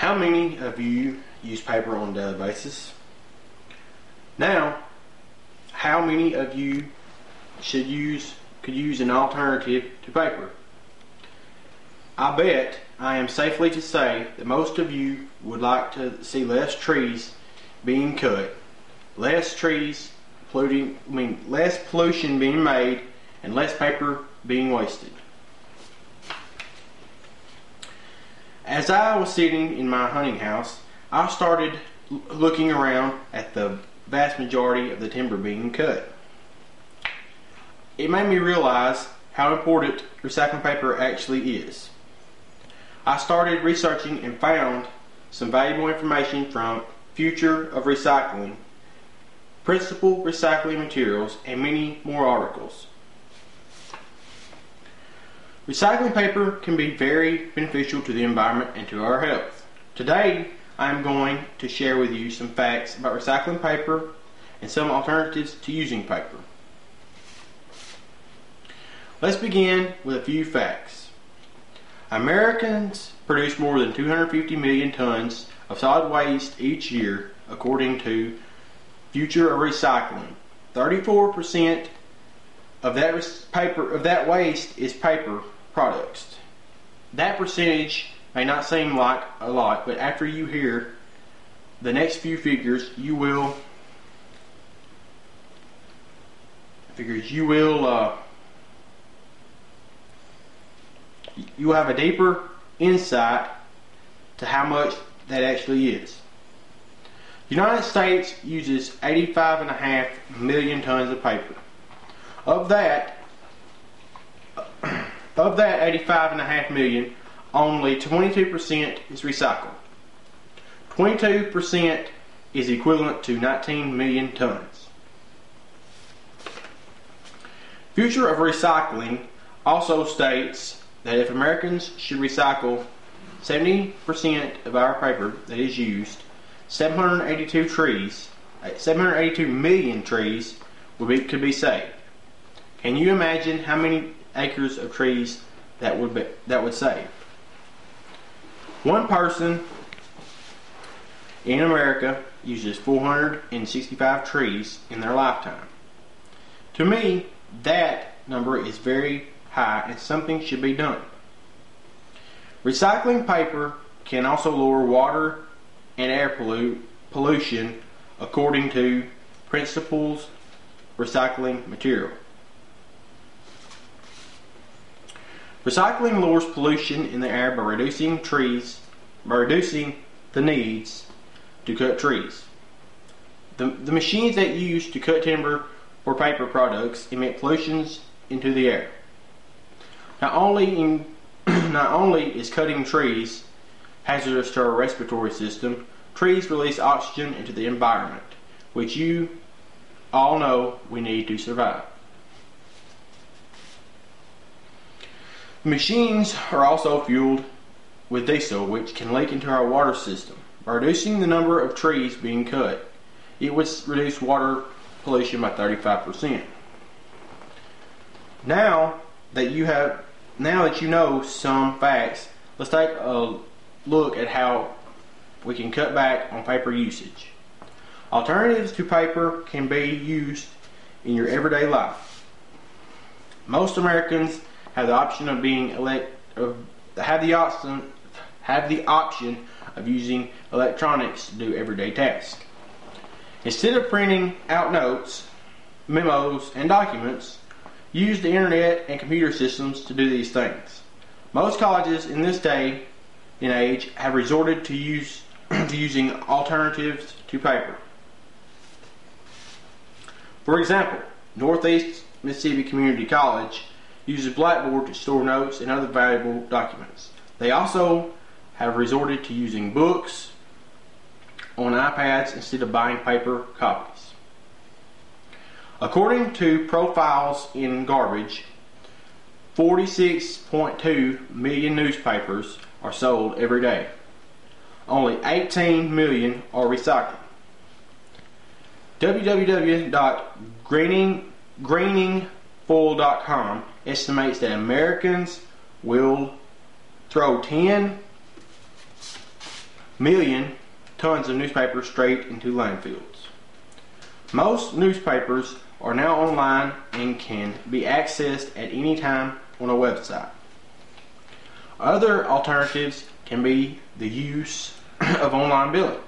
How many of you use paper on a daily basis? Now, how many of you could use an alternative to paper? I bet I am safely to say that most of you would like to see less trees being cut, less pollution being made, and less paper being wasted. As I was sitting in my hunting house, I started looking around at the vast majority of the timber being cut. It made me realize how important recycling paper actually is. I started researching and found some valuable information from Future of Recycling, Principal Recycling Materials, and many more articles. Recycling paper can be very beneficial to the environment and to our health. Today, I am going to share with you some facts about recycling paper and some alternatives to using paper. Let's begin with a few facts. Americans produce more than 250 million tons of solid waste each year, according to Future of Recycling. 34% of that waste is paper products. That percentage may not seem like a lot, but after you hear the next few figures, you will have a deeper insight to how much that actually is. The United States uses 85.5 million tons of paper. Of that 85.5 million, only 22% is recycled. 22% is equivalent to 19 million tons. Future of Recycling also states that if Americans should recycle 70% of our paper that is used, 782 million trees could be saved. Can you imagine how many acres of trees that would save? One person in America uses 465 trees in their lifetime. To me, that number is very high and something should be done. Recycling paper can also lower water and air pollution according to Principles Recycling Material. Recycling lowers pollution in the air by reducing the needs to cut trees. The machines that you use to cut timber for paper products emit pollutions into the air. Not only is cutting trees hazardous to our respiratory system, trees release oxygen into the environment, which you all know we need to survive. The machines are also fueled with diesel, which can leak into our water system. By reducing the number of trees being cut, it would reduce water pollution by 35%. Now that you know some facts, let's take a look at how we can cut back on paper usage. Alternatives to paper can be used in your everyday life. Most Americans have the option of using electronics to do everyday tasks. Instead of printing out notes, memos, and documents, use the internet and computer systems to do these things. Most colleges in this day and age have resorted to using alternatives to paper. For example, Northeast Mississippi Community College uses Blackboard to store notes and other valuable documents. They also have resorted to using books on iPads instead of buying paper copies. According to Profiles in Garbage, 46.2 million newspapers are sold every day. Only 18 million are recycled. www.greeningfoil.com estimates that Americans will throw 10 million tons of newspaper straight into landfills. Most newspapers are now online and can be accessed at any time on a website. Other alternatives can be the use of online billing.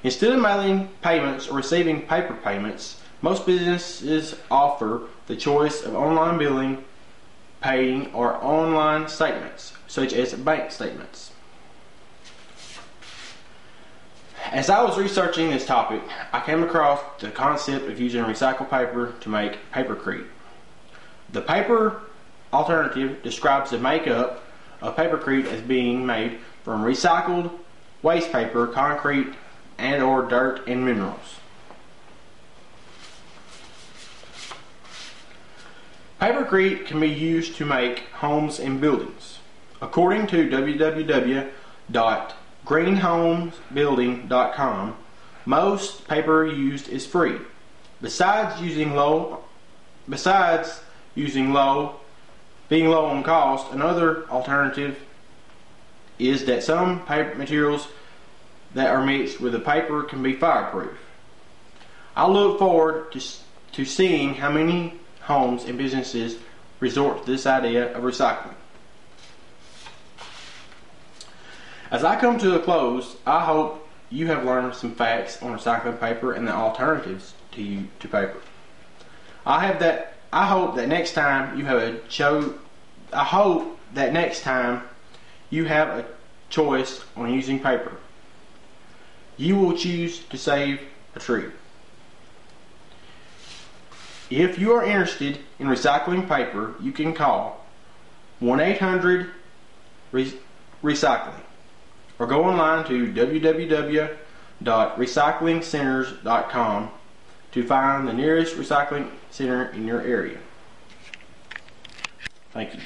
Instead of mailing payments or receiving paper payments, most businesses offer the choice of online billing, paying, or online statements, such as bank statements. As I was researching this topic, I came across the concept of using recycled paper to make papercrete. The paper alternative describes the makeup of papercrete as being made from recycled waste paper, concrete, and or dirt and minerals. Papercrete can be used to make homes and buildings. According to www.greenhomesbuilding.com, most paper used is free. Besides being low on cost, another alternative is that some paper materials that are mixed with the paper can be fireproof. I look forward to seeing how many homes and businesses resort to this idea of recycling. As I come to a close, I hope you have learned some facts on recycling paper and the alternatives to paper. I hope that next time you have a choice on using paper, you will choose to save a tree. If you are interested in recycling paper, you can call 1-800-RECYCLING or go online to www.recyclingcenters.com to find the nearest recycling center in your area. Thank you.